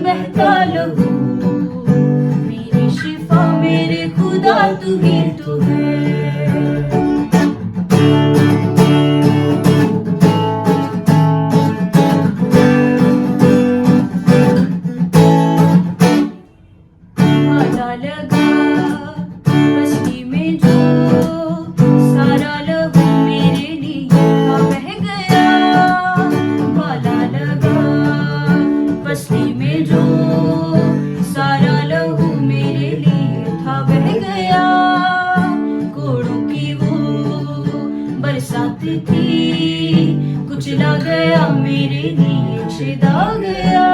बहता लहू मेरी शिफा मेरे खुदा तू ही तो है। लगा बस्ती में जो सारा लहू मेरे लिए था बह गया। वाला लगा बस्ती में जो सारा लहू मेरे लिए था बह गया। कोड़ों की वो बरसात थी कुचला गया मेरे लिए छिदा गया।